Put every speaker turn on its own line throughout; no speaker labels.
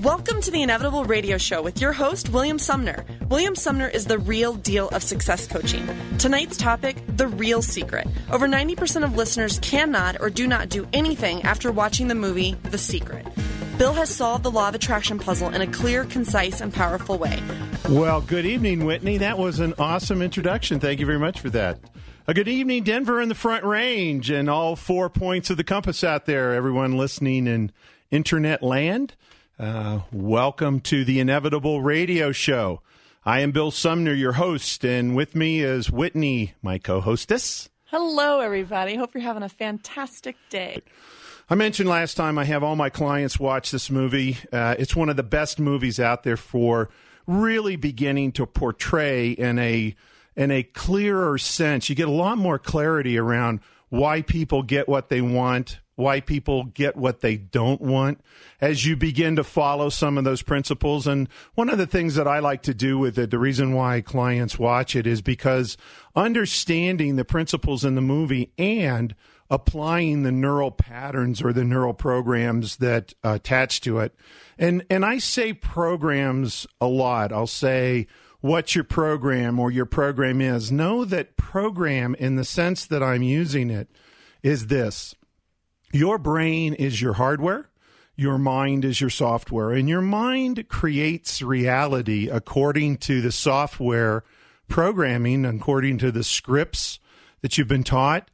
Welcome to the Inevitable Radio Show with your host, William Sumner. William Sumner is the real deal of success coaching. Tonight's topic, the real secret. Over 90% of listeners cannot or do not do anything after watching the movie The Secret. Bill has solved the law of attraction puzzle in a clear, concise, and powerful way.
Well, good evening, Whitney. That was an awesome introduction. Thank you very much for that. A good evening, Denver and the Front Range and all 4 points of the compass out there, everyone listening in internet land. Welcome to the Inevitable Radio Show. I am Bill Sumner, your host, and with me is Whitney, my co-hostess.
Hello, everybody. Hope you're having a fantastic day.
I mentioned last time I have all my clients watch this movie. It's one of the best movies out there for really beginning to portray in a clearer sense. You get a lot more clarity around why people get what they want, why people get what they don't want, as you begin to follow some of those principles. And one of the things that I like to do with it, the reason why clients watch it, is because understanding the principles in the movie and applying the neural patterns or the neural programs that attach to it. And I say programs a lot. I'll say, what's your program or your program is. Know that program, in the sense that I'm using it, is this. Your brain is your hardware. Your mind is your software. And your mind creates reality according to the software programming, according to the scripts that you've been taught.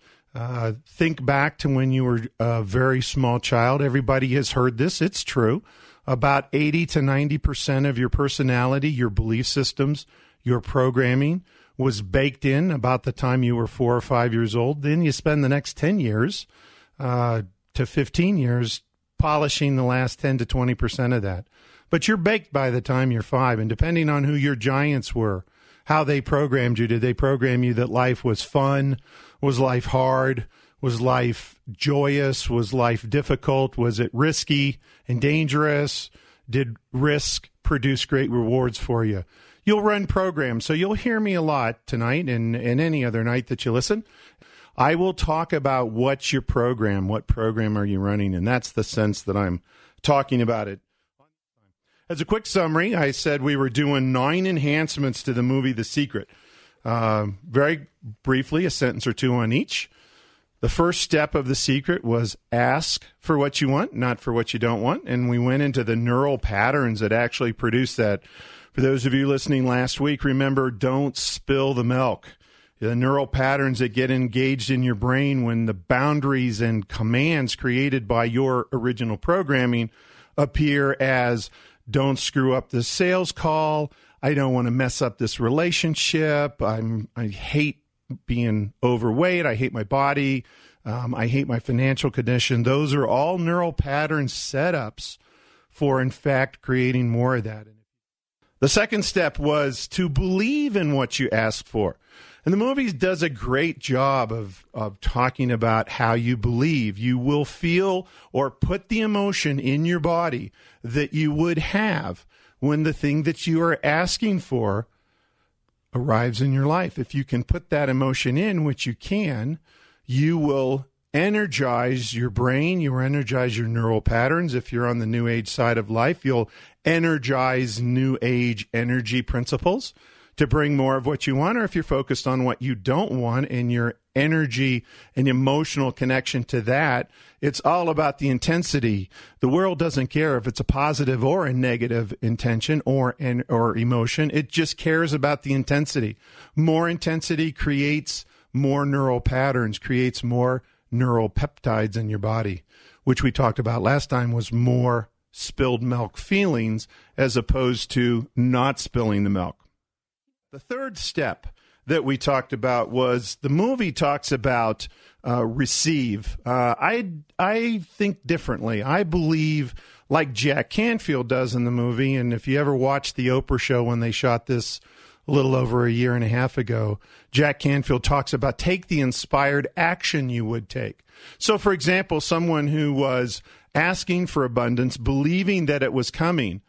Think back to when you were a very small child. Everybody has heard this. It's true. About 80 to 90% of your personality, your belief systems, your programming was baked in about the time you were 4 or 5 years old. Then you spend the next 10 years to 15 years polishing the last 10 to 20% of that. But you're baked by the time you're 5. And depending on who your giants were, how they programmed you, did they program you that life was fun? Was life hard? Was life joyous? Was life difficult? Was it risky and dangerous? Did risk produce great rewards for you? You'll run programs. So you'll hear me a lot tonight and any other night that you listen. I will talk about what's your program. What program are you running? And that's the sense that I'm talking about it. As a quick summary, I said we were doing 9 enhancements to the movie The Secret. Very briefly, a sentence or two on each. The first step of The Secret was ask for what you want, not for what you don't want. And we went into the neural patterns that actually produce that. For those of you listening last week, remember, don't spill the milk. The neural patterns that get engaged in your brain when the boundaries and commands created by your original programming appear as, don't screw up this sales call, I don't want to mess up this relationship, I hate being overweight, I hate my body, I hate my financial condition. Those are all neural pattern setups for, in fact, creating more of that. The second step was to believe in what you ask for. And the movie does a great job of talking about how you believe. You will feel or put the emotion in your body that you would have when the thing that you are asking for arrives in your life. If you can put that emotion in, which you can, you will energize your brain. You will energize your neural patterns. If you're on the New Age side of life, you'll energize New Age energy principles to bring more of what you want. Or if you're focused on what you don't want and your energy and emotional connection to that, it's all about the intensity. The world doesn't care if it's a positive or a negative intention or emotion. It just cares about the intensity. More intensity creates more neural patterns, creates more neural peptides in your body, which we talked about last time was more spilled milk feelings as opposed to not spilling the milk. The third step that we talked about was the movie talks about receive. I think differently. I believe, like Jack Canfield does in the movie, and if you ever watched the Oprah show when they shot this a little over a year and a half ago, Jack Canfield talks about take the inspired action you would take. So, for example, someone who was asking for abundance, believing that it was coming,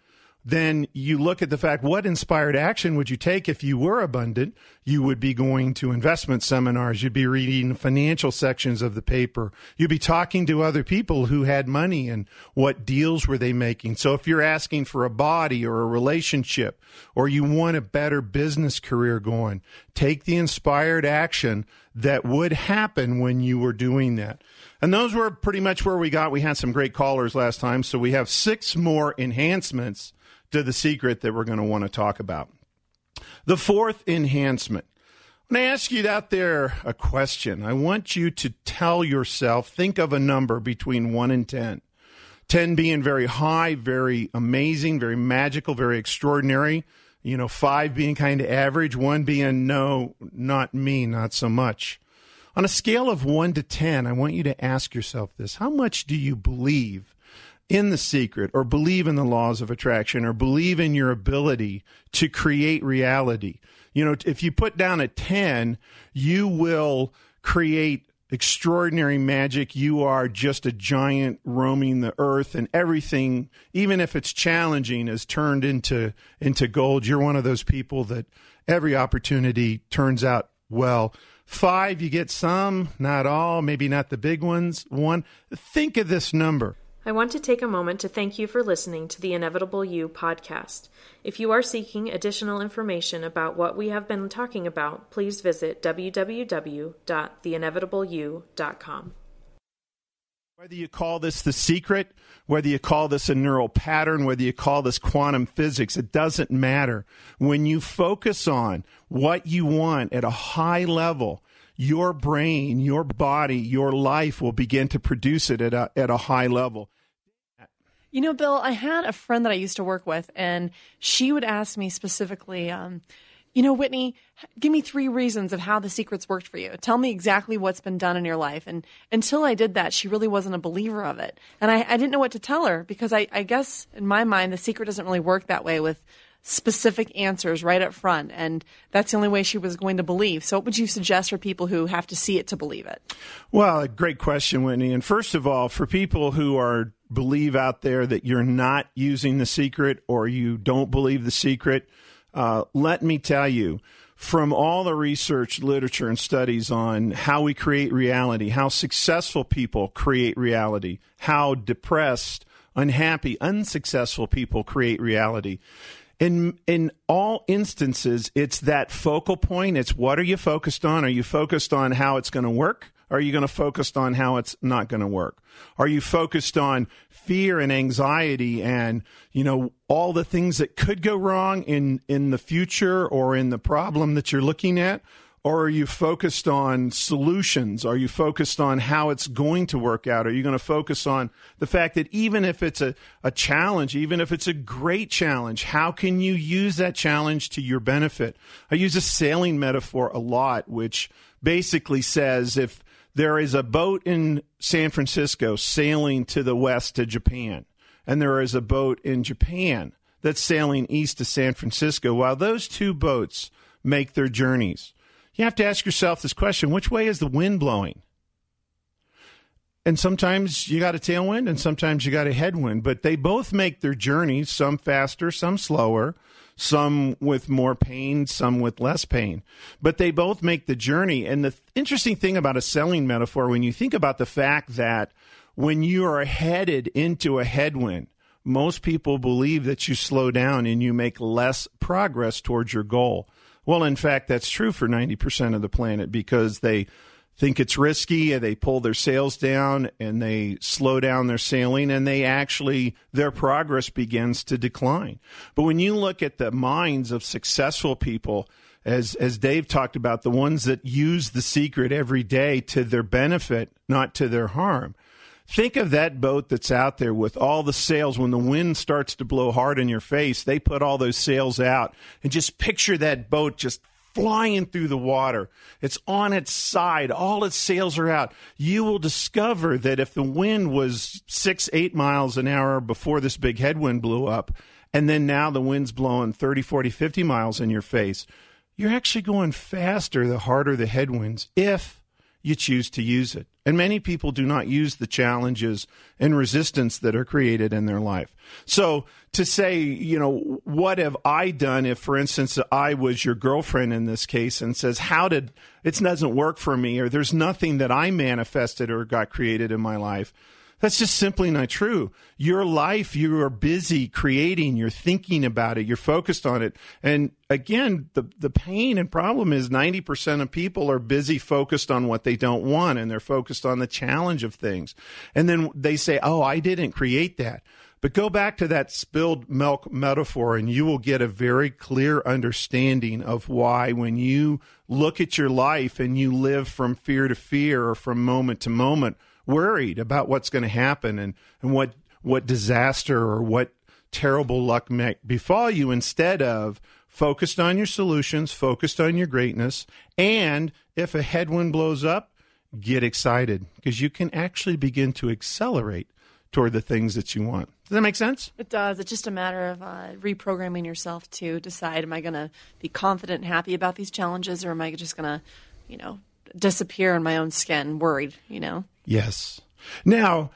then you look at the fact, what inspired action would you take if you were abundant? You would be going to investment seminars. You'd be reading financial sections of the paper. You'd be talking to other people who had money and what deals were they making. So if you're asking for a body or a relationship, or you want a better business career going, take the inspired action that would happen when you were doing that. And those were pretty much where we got. We had some great callers last time, so we have 6 more enhancements to the secret that we're going to want to talk about. The 4th enhancement. I'm going to ask you out there a question. I want you to tell yourself, think of a number between 1 and 10. 10 being very high, very amazing, very magical, very extraordinary. 5 being kind of average, 1 being no, not me, not so much. On a scale of 1 to 10, I want you to ask yourself this. How much do you believe in the secret, or believe in the laws of attraction, or believe in your ability to create reality? If you put down a 10, you will create extraordinary magic. You are just a giant roaming the earth, and everything, even if it's challenging, is turned into gold. You're one of those people that every opportunity turns out well. 5, you get some, not all, maybe not the big ones. 1, think of this number.
I want to take a moment to thank you for listening to the Inevitable You podcast. If you are seeking additional information about what we have been talking about, please visit www.theinevitableyou.com.
Whether you call this the secret, whether you call this a neural pattern, whether you call this quantum physics, it doesn't matter. When you focus on what you want at a high level, your brain, your body, your life will begin to produce it at a high level.
Bill, I had a friend that I used to work with, and she would ask me specifically, Whitney, give me 3 reasons of how the secret's worked for you. Tell me exactly what's been done in your life. And until I did that, she really wasn't a believer of it. And I didn't know what to tell her, because I guess in my mind, the secret doesn't really work that way, with specific answers right up front. And that's the only way she was going to believe. So what would you suggest for people who have to see it to believe it?
Well, a great question, Whitney. And first of all, for people who believe out there that you're not using the secret, or you don't believe the secret, let me tell you, from all the research, literature, and studies on how we create reality, how successful people create reality, how depressed, unhappy, unsuccessful people create reality, in all instances, it's that focal point. It's, what are you focused on? Are you focused on how it's going to work? Or are you going to focus on how it's not going to work? Are you focused on fear and anxiety and, all the things that could go wrong in the future, or in the problem that you're looking at? Or are you focused on solutions? Are you focused on how it's going to work out? Are you going to focus on the fact that even if it's a challenge, even if it's a great challenge, how can you use that challenge to your benefit? I use a sailing metaphor a lot, which basically says, if there is a boat in San Francisco sailing to the west to Japan, and there is a boat in Japan that's sailing east to San Francisco, while those 2 boats make their journeys, you have to ask yourself this question: which way is the wind blowing? And sometimes you got a tailwind and sometimes you got a headwind, but they both make their journeys, some faster, some slower, some with more pain, some with less pain. But they both make the journey. And the interesting thing about a sailing metaphor, when you think about the fact that when you are headed into a headwind, most people believe that you slow down and you make less progress towards your goal. Well, in fact, that's true for 90% of the planet, because they think it's risky, they pull their sails down and they slow down their sailing, and their progress begins to decline. But when you look at the minds of successful people, as Dave talked about, the ones that use the secret every day to their benefit, not to their harm, think of that boat that's out there with all the sails. When the wind starts to blow hard in your face, they put all those sails out, and just picture that boat just flying through the water. It's on its side. All its sails are out. You will discover that if the wind was 6-8 miles an hour before this big headwind blew up, and then now the wind's blowing 30, 40, 50 miles in your face, you're actually going faster the harder the headwinds, if you choose to use it. And many people do not use the challenges and resistance that are created in their life. So to say, you know, what have I done if, for instance, I was your girlfriend in this case and says, it doesn't work for me, or there's nothing that I manifested or got created in my life. That's just simply not true. Your life, you are busy creating, you're thinking about it, you're focused on it. And again, the pain and problem is 90% of people are busy focused on what they don't want, and they're focused on the challenge of things. And then they say, oh, I didn't create that. But go back to that spilled milk metaphor, and you will get a very clear understanding of why when you look at your life and you live from fear to fear or from moment to moment, worried about what's going to happen and what disaster or what terrible luck may befall you, instead of focused on your solutions, focused on your greatness. And if a headwind blows up, get excited, because you can actually begin to accelerate toward the things that you want. Does that make sense?
It does. It's just a matter of reprogramming yourself to decide, am I going to be confident and happy about these challenges, or am I just going to, disappear in my own skin, worried,
Yes. Now,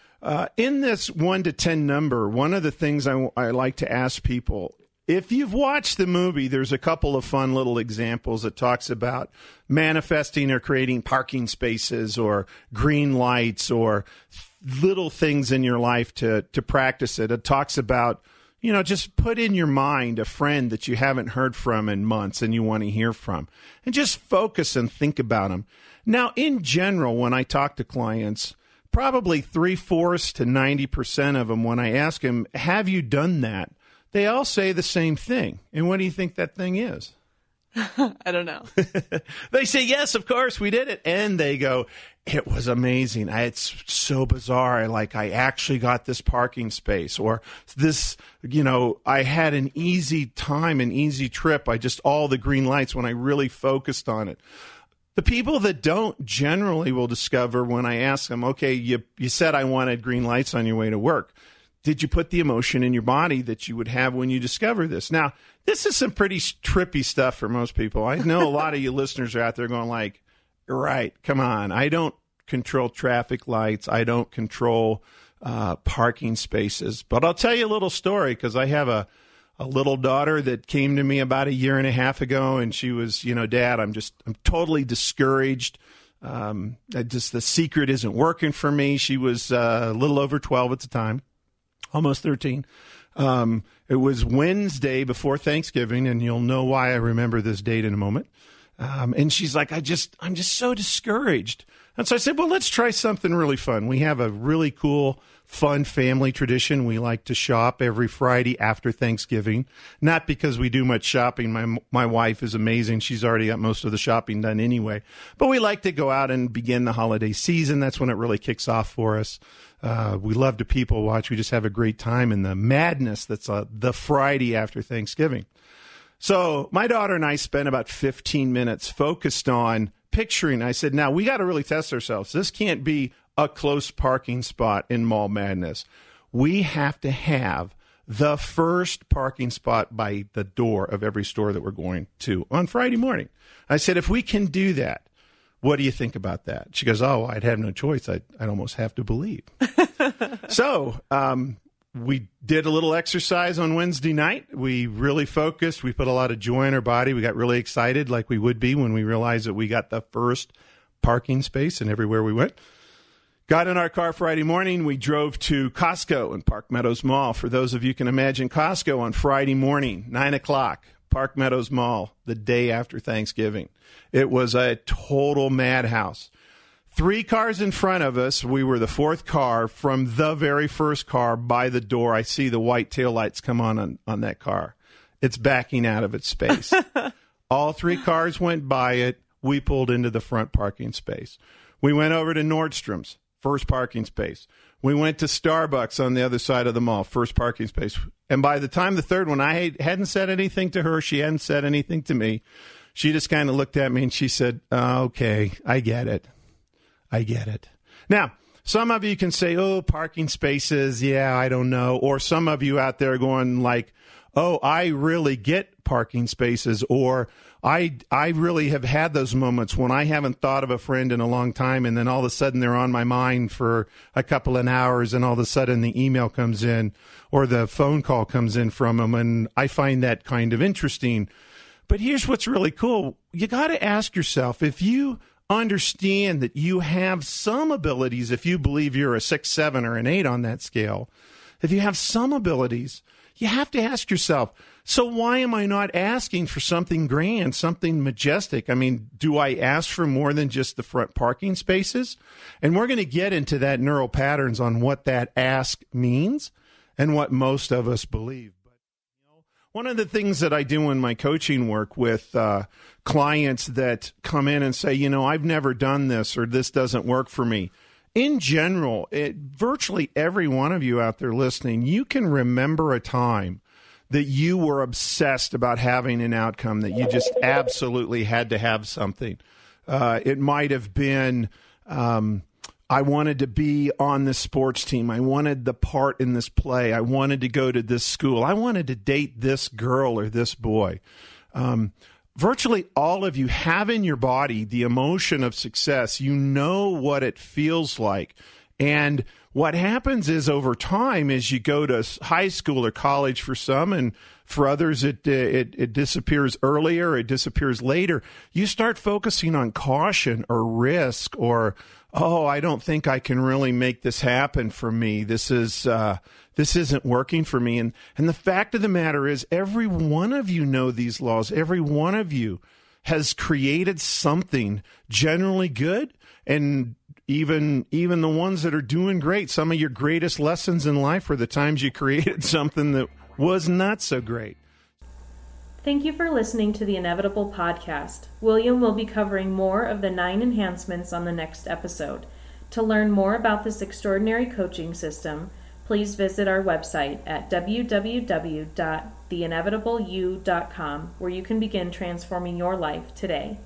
in this 1 to 10 number, one of the things I like to ask people, if you've watched the movie, there's a couple of fun little examples that talks about manifesting or creating parking spaces or green lights or little things in your life to practice it. It talks about, just put in your mind a friend that you haven't heard from in months and you want to hear from, and just focus and think about them. Now, in general, when I talk to clients, probably 3/4 to 90% of them, when I ask them, have you done that? They all say the same thing. And what do you think that thing is?
I don't know.
They say, yes, of course, we did it. And they go, it was amazing. It's so bizarre. I actually got this parking space, or this, I had an easy time, an easy trip. All the green lights when I really focused on it. The people that don't generally will discover when I ask them, okay, you said I wanted green lights on your way to work. Did you put the emotion in your body that you would have when you discover this? Now, this is some pretty trippy stuff for most people. I know a lot of you listeners are out there going like, right, come on. I don't control traffic lights. I don't control parking spaces. But I'll tell you a little story, because I have a little daughter that came to me about 1.5 years ago, and she was, Dad, I'm totally discouraged. The secret isn't working for me. She was a little over 12 at the time, almost 13. It was Wednesday before Thanksgiving, and you'll know why I remember this date in a moment. And she's like, I'm just so discouraged. And so I said, well, let's try something really fun. We have a really cool, fun family tradition. We like to shop every Friday after Thanksgiving, not because we do much shopping. My wife is amazing. She's already got most of the shopping done anyway. But we like to go out and begin the holiday season. That's when it really kicks off for us. We love to people watch. We just have a great time in the madness that's the Friday after Thanksgiving. So my daughter and I spent about 15 minutes focused on picturing. I said, now we got to really test ourselves. This can't be a close parking spot in Mall Madness. We have to have the first parking spot by the door of every store that we're going to on Friday morning. I said, if we can do that, what do you think about that? She goes, oh, I'd have no choice. I'd almost have to believe. So we did a little exercise on Wednesday night. We really focused. We put a lot of joy in our body. We got really excited, like we would be when we realized that we got the first parking space, and everywhere we went. Got in our car Friday morning. We drove to Costco in Park Meadows Mall. For those of you who can imagine Costco on Friday morning, 9 o'clock, Park Meadows Mall, the day after Thanksgiving. It was a total madhouse. 3 cars in front of us. We were the 4th car. From the very first car by the door, I see the white taillights come on that car. It's backing out of its space. All 3 cars went by it. We pulled into the front parking space. We went over to Nordstrom's, first parking space. We went to Starbucks on the other side of the mall, first parking space. And by the time the third one, I hadn't said anything to her. She hadn't said anything to me. She just kind of looked at me and she said, okay, I get it. I get it. Now, some of you can say, oh, parking spaces, yeah, I don't know. Or some of you out there going like, oh, I really get parking spaces, or I really have had those moments when I haven't thought of a friend in a long time, and then all of a sudden they're on my mind for a couple of hours, and all of a sudden the email comes in or the phone call comes in from them, and I find that kind of interesting. But here's what's really cool. You got to ask yourself, if you understand that you have some abilities, if you believe you're a 6, 7, or an 8 on that scale, if you have some abilities, you have to ask yourself, so why am I not asking for something grand, something majestic? I mean, do I ask for more than just the front parking spaces? And we're going to get into that neural patterns on what that ask means and what most of us believe. But one of the things that I do in my coaching work with clients that come in and say, I've never done this, or this doesn't work for me. In general, virtually every one of you out there listening, you can remember a time that you were obsessed about having an outcome, that you just absolutely had to have something. It might have been, I wanted to be on this sports team. I wanted the part in this play. I wanted to go to this school. I wanted to date this girl or this boy. Virtually all of you have in your body the emotion of success. You know what it feels like. And what happens is, over time, as you go to high school or college for some, and for others it disappears earlier, it disappears later, you start focusing on caution or risk, or, I don't think I can really make this happen for me. This isn't working for me. And the fact of the matter is, every one of you know these laws. Every one of you has created something generally good, and even the ones that are doing great. Some of your greatest lessons in life were the times you created something that was not so great.
Thank you for listening to the Inevitable Podcast. William will be covering more of the 9 enhancements on the next episode. To learn more about this extraordinary coaching system, please visit our website at www.theinevitableyou.com, where you can begin transforming your life today.